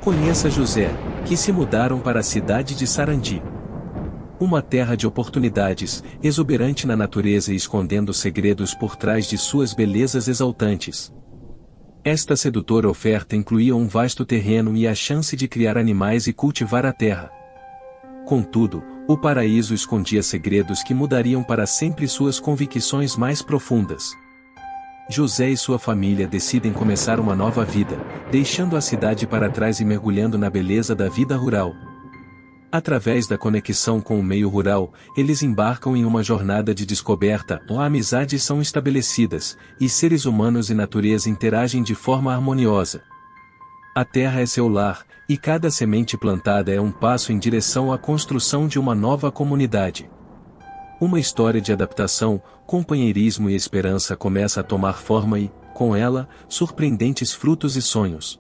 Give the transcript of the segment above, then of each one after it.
Conheça José, que se mudaram para a cidade de Sarandi. Uma terra de oportunidades, exuberante na natureza e escondendo segredos por trás de suas belezas exaltantes. Esta sedutora oferta incluía um vasto terreno e a chance de criar animais e cultivar a terra. Contudo, o paraíso escondia segredos que mudariam para sempre suas convicções mais profundas. José e sua família decidem começar uma nova vida, deixando a cidade para trás e mergulhando na beleza da vida rural. Através da conexão com o meio rural, eles embarcam em uma jornada de descoberta, onde amizades são estabelecidas, e seres humanos e natureza interagem de forma harmoniosa. A terra é seu lar, e cada semente plantada é um passo em direção à construção de uma nova comunidade. Uma história de adaptação, companheirismo e esperança começa a tomar forma e, com ela, surpreendentes frutos e sonhos.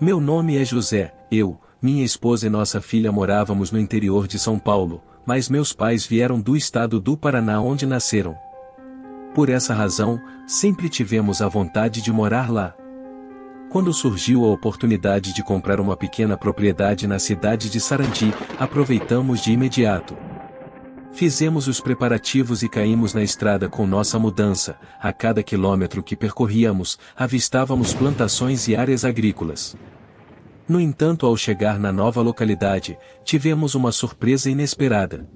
Meu nome é José, minha esposa e nossa filha morávamos no interior de São Paulo, mas meus pais vieram do estado do Paraná onde nasceram. Por essa razão, sempre tivemos a vontade de morar lá. Quando surgiu a oportunidade de comprar uma pequena propriedade na cidade de Sarandi, aproveitamos de imediato. Fizemos os preparativos e caímos na estrada com nossa mudança. A cada quilômetro que percorríamos, avistávamos plantações e áreas agrícolas. No entanto, ao chegar na nova localidade, tivemos uma surpresa inesperada.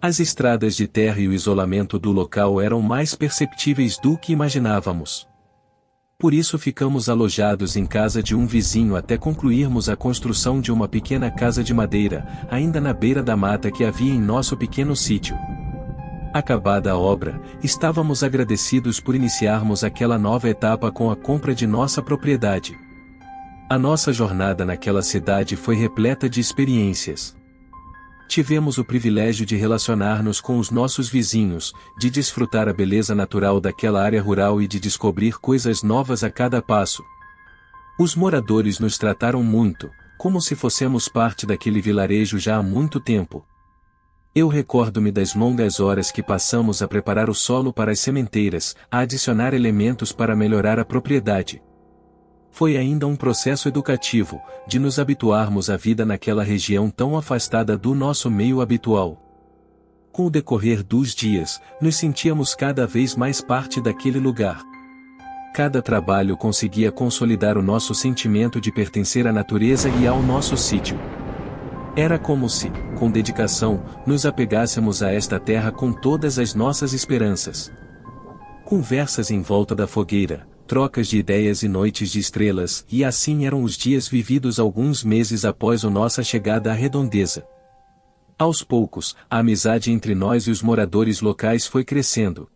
As estradas de terra e o isolamento do local eram mais perceptíveis do que imaginávamos. Por isso ficamos alojados em casa de um vizinho até concluirmos a construção de uma pequena casa de madeira, ainda na beira da mata que havia em nosso pequeno sítio. Acabada a obra, estávamos agradecidos por iniciarmos aquela nova etapa com a compra de nossa propriedade. A nossa jornada naquela cidade foi repleta de experiências. Tivemos o privilégio de relacionar-nos com os nossos vizinhos, de desfrutar a beleza natural daquela área rural e de descobrir coisas novas a cada passo. Os moradores nos trataram muito, como se fossemos parte daquele vilarejo já há muito tempo. Eu recordo-me das longas horas que passamos a preparar o solo para as sementeiras, a adicionar elementos para melhorar a propriedade. Foi ainda um processo educativo, de nos habituarmos à vida naquela região tão afastada do nosso meio habitual. Com o decorrer dos dias, nos sentíamos cada vez mais parte daquele lugar. Cada trabalho conseguia consolidar o nosso sentimento de pertencer à natureza e ao nosso sítio. Era como se, com dedicação, nos apegássemos a esta terra com todas as nossas esperanças. Conversas em volta da fogueira, trocas de ideias e noites de estrelas, e assim eram os dias vividos alguns meses após a nossa chegada à redondeza. Aos poucos, a amizade entre nós e os moradores locais foi crescendo.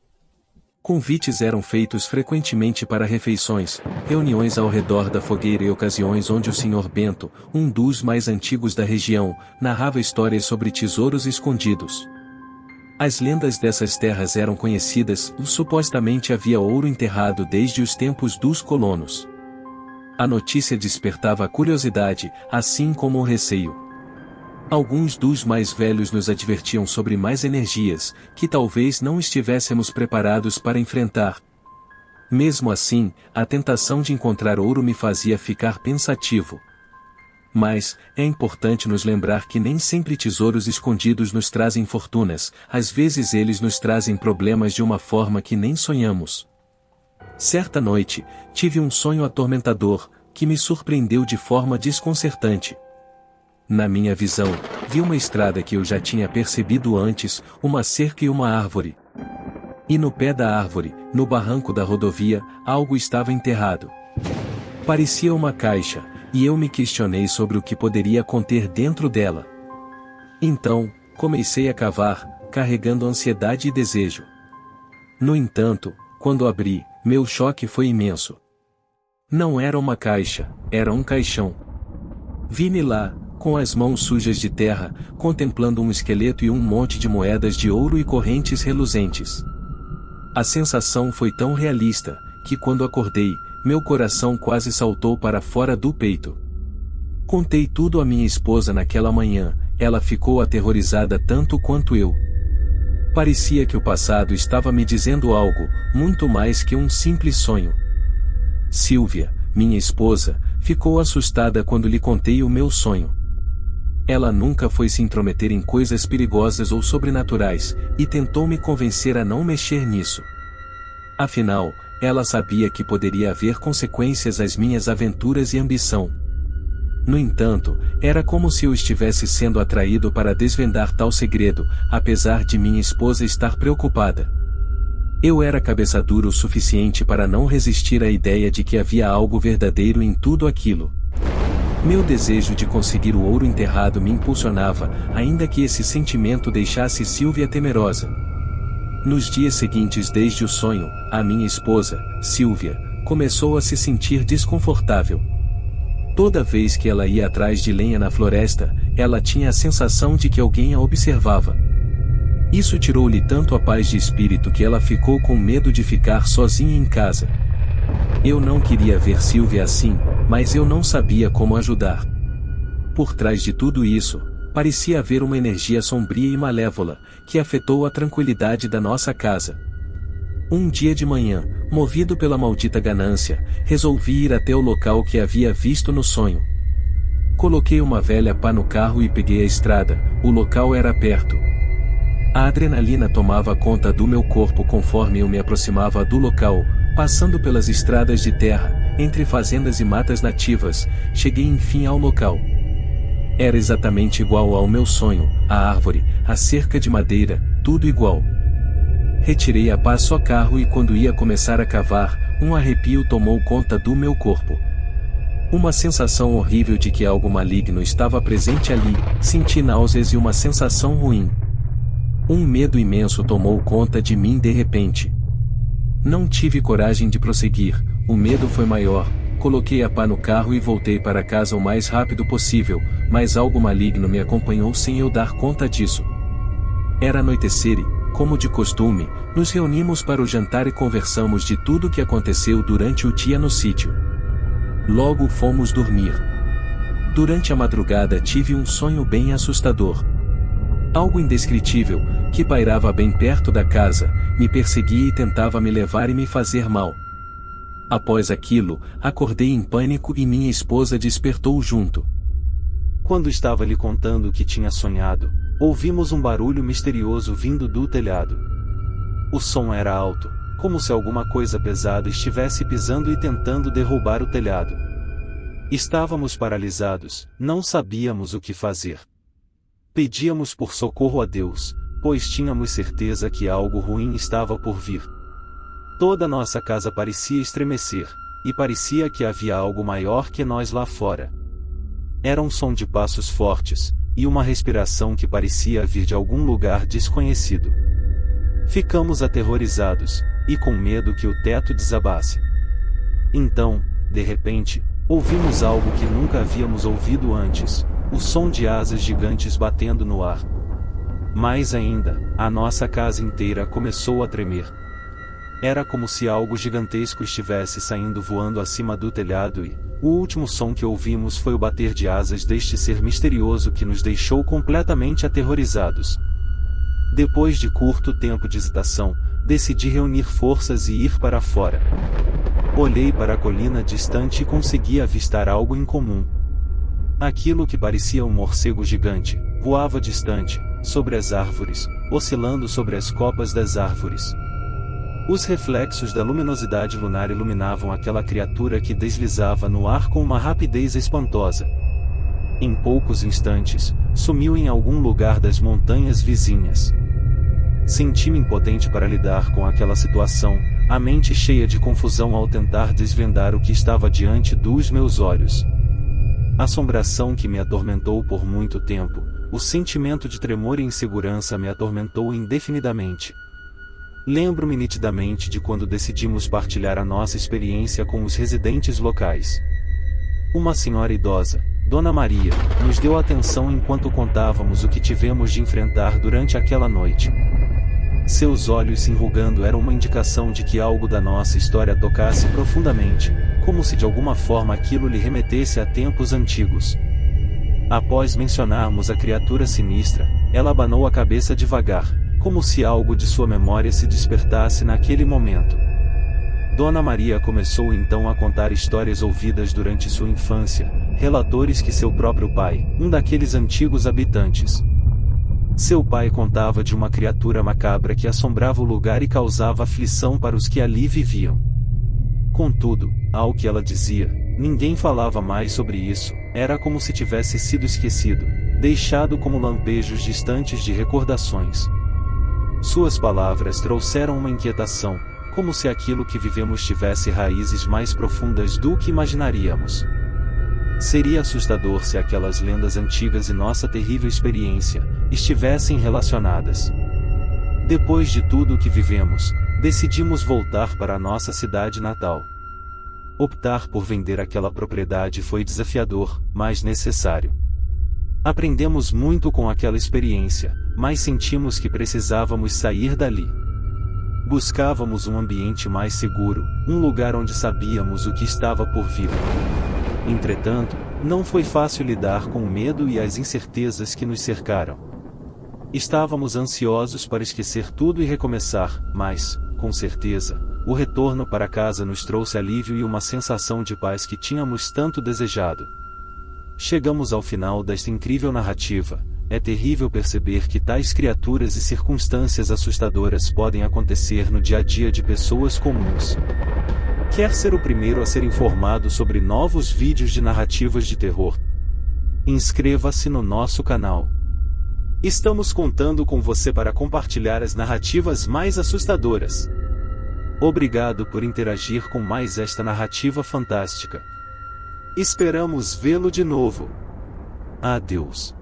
Convites eram feitos frequentemente para refeições, reuniões ao redor da fogueira e ocasiões onde o Sr. Bento, um dos mais antigos da região, narrava histórias sobre tesouros escondidos. As lendas dessas terras eram conhecidas, supostamente havia ouro enterrado desde os tempos dos colonos. A notícia despertava a curiosidade, assim como o receio. Alguns dos mais velhos nos advertiam sobre mais energias, que talvez não estivéssemos preparados para enfrentar. Mesmo assim, a tentação de encontrar ouro me fazia ficar pensativo. Mas, é importante nos lembrar que nem sempre tesouros escondidos nos trazem fortunas, às vezes eles nos trazem problemas de uma forma que nem sonhamos. Certa noite, tive um sonho atormentador, que me surpreendeu de forma desconcertante. Na minha visão, vi uma estrada que eu já tinha percebido antes, uma cerca e uma árvore. E no pé da árvore, no barranco da rodovia, algo estava enterrado. Parecia uma caixa, e eu me questionei sobre o que poderia conter dentro dela. Então, comecei a cavar, carregando ansiedade e desejo. No entanto, quando abri, meu choque foi imenso. Não era uma caixa, era um caixão. Vi-me lá, com as mãos sujas de terra, contemplando um esqueleto e um monte de moedas de ouro e correntes reluzentes. A sensação foi tão realista, que quando acordei, meu coração quase saltou para fora do peito. Contei tudo à minha esposa naquela manhã, ela ficou aterrorizada tanto quanto eu. Parecia que o passado estava me dizendo algo, muito mais que um simples sonho. Silvia, minha esposa, Ficou assustada quando lhe contei o meu sonho. Ela nunca foi se intrometer em coisas perigosas ou sobrenaturais, e tentou me convencer a não mexer nisso. Afinal, ela sabia que poderia haver consequências às minhas aventuras e ambição. No entanto, era como se eu estivesse sendo atraído para desvendar tal segredo, apesar de minha esposa estar preocupada. Eu era cabeça dura o suficiente para não resistir à ideia de que havia algo verdadeiro em tudo aquilo. Meu desejo de conseguir o ouro enterrado me impulsionava, ainda que esse sentimento deixasse Sylvia temerosa. Nos dias seguintes desde o sonho, a minha esposa, Sylvia, começou a se sentir desconfortável. Toda vez que ela ia atrás de lenha na floresta, ela tinha a sensação de que alguém a observava. Isso tirou-lhe tanto a paz de espírito que ela ficou com medo de ficar sozinha em casa. Eu não queria ver Sylvia assim, mas eu não sabia como ajudar. Por trás de tudo isso, parecia haver uma energia sombria e malévola, que afetou a tranquilidade da nossa casa. Um dia de manhã, movido pela maldita ganância, resolvi ir até o local que havia visto no sonho. Coloquei uma velha pá no carro e peguei a estrada, o local era perto. A adrenalina tomava conta do meu corpo conforme eu me aproximava do local, passando pelas estradas de terra, entre fazendas e matas nativas, cheguei enfim ao local. Era exatamente igual ao meu sonho, a árvore, a cerca de madeira, tudo igual. Retirei a pá só carro e quando ia começar a cavar, um arrepio tomou conta do meu corpo. Uma sensação horrível de que algo maligno estava presente ali, senti náuseas e uma sensação ruim. Um medo imenso tomou conta de mim de repente. Não tive coragem de prosseguir, o medo foi maior, coloquei a pá no carro e voltei para casa o mais rápido possível, mas algo maligno me acompanhou sem eu dar conta disso. Era anoitecer e, como de costume, nos reunimos para o jantar e conversamos de tudo o que aconteceu durante o dia no sítio. Logo fomos dormir. Durante a madrugada tive um sonho bem assustador. Algo indescritível, que pairava bem perto da casa, me perseguia e tentava me levar e me fazer mal. Após aquilo, acordei em pânico e minha esposa despertou junto. Quando estava lhe contando o que tinha sonhado, ouvimos um barulho misterioso vindo do telhado. O som era alto, como se alguma coisa pesada estivesse pisando e tentando derrubar o telhado. Estávamos paralisados, não sabíamos o que fazer. Pedíamos por socorro a Deus, pois tínhamos certeza que algo ruim estava por vir. Toda nossa casa parecia estremecer, e parecia que havia algo maior que nós lá fora. Era um som de passos fortes, e uma respiração que parecia vir de algum lugar desconhecido. Ficamos aterrorizados, e com medo que o teto desabasse. Então, de repente, ouvimos algo que nunca havíamos ouvido antes, o som de asas gigantes batendo no ar. Mais ainda, a nossa casa inteira começou a tremer. Era como se algo gigantesco estivesse saindo voando acima do telhado e, o último som que ouvimos foi o bater de asas deste ser misterioso que nos deixou completamente aterrorizados. Depois de curto tempo de hesitação, decidi reunir forças e ir para fora. Olhei para a colina distante e consegui avistar algo incomum. Aquilo que parecia um morcego gigante, voava distante, sobre as árvores, oscilando sobre as copas das árvores. Os reflexos da luminosidade lunar iluminavam aquela criatura que deslizava no ar com uma rapidez espantosa. Em poucos instantes, sumiu em algum lugar das montanhas vizinhas. Senti-me impotente para lidar com aquela situação, a mente cheia de confusão ao tentar desvendar o que estava diante dos meus olhos. A assombração que me atormentou por muito tempo, o sentimento de tremor e insegurança me atormentou indefinidamente. Lembro-me nitidamente de quando decidimos partilhar a nossa experiência com os residentes locais. Uma senhora idosa, Dona Maria, nos deu atenção enquanto contávamos o que tivemos de enfrentar durante aquela noite. Seus olhos se enrugando eram uma indicação de que algo da nossa história tocasse profundamente, como se de alguma forma aquilo lhe remetesse a tempos antigos. Após mencionarmos a criatura sinistra, ela abanou a cabeça devagar, como se algo de sua memória se despertasse naquele momento. Dona Maria começou então a contar histórias ouvidas durante sua infância, relatores que seu próprio pai, um daqueles antigos habitantes. Seu pai contava de uma criatura macabra que assombrava o lugar e causava aflição para os que ali viviam. Contudo, ao que ela dizia, ninguém falava mais sobre isso, era como se tivesse sido esquecido, deixado como lampejos distantes de recordações. Suas palavras trouxeram uma inquietação, como se aquilo que vivemos tivesse raízes mais profundas do que imaginaríamos. Seria assustador se aquelas lendas antigas e nossa terrível experiência estivessem relacionadas. Depois de tudo o que vivemos, decidimos voltar para a nossa cidade natal. Optar por vender aquela propriedade foi desafiador, mas necessário. Aprendemos muito com aquela experiência, mas sentimos que precisávamos sair dali. Buscávamos um ambiente mais seguro, um lugar onde sabíamos o que estava por vir. Entretanto, não foi fácil lidar com o medo e as incertezas que nos cercaram. Estávamos ansiosos para esquecer tudo e recomeçar, mas, com certeza, o retorno para casa nos trouxe alívio e uma sensação de paz que tínhamos tanto desejado. Chegamos ao final desta incrível narrativa. É terrível perceber que tais criaturas e circunstâncias assustadoras podem acontecer no dia a dia de pessoas comuns. Quer ser o primeiro a ser informado sobre novos vídeos de narrativas de terror? Inscreva-se no nosso canal. Estamos contando com você para compartilhar as narrativas mais assustadoras. Obrigado por interagir com mais esta narrativa fantástica. Esperamos vê-lo de novo. Adeus.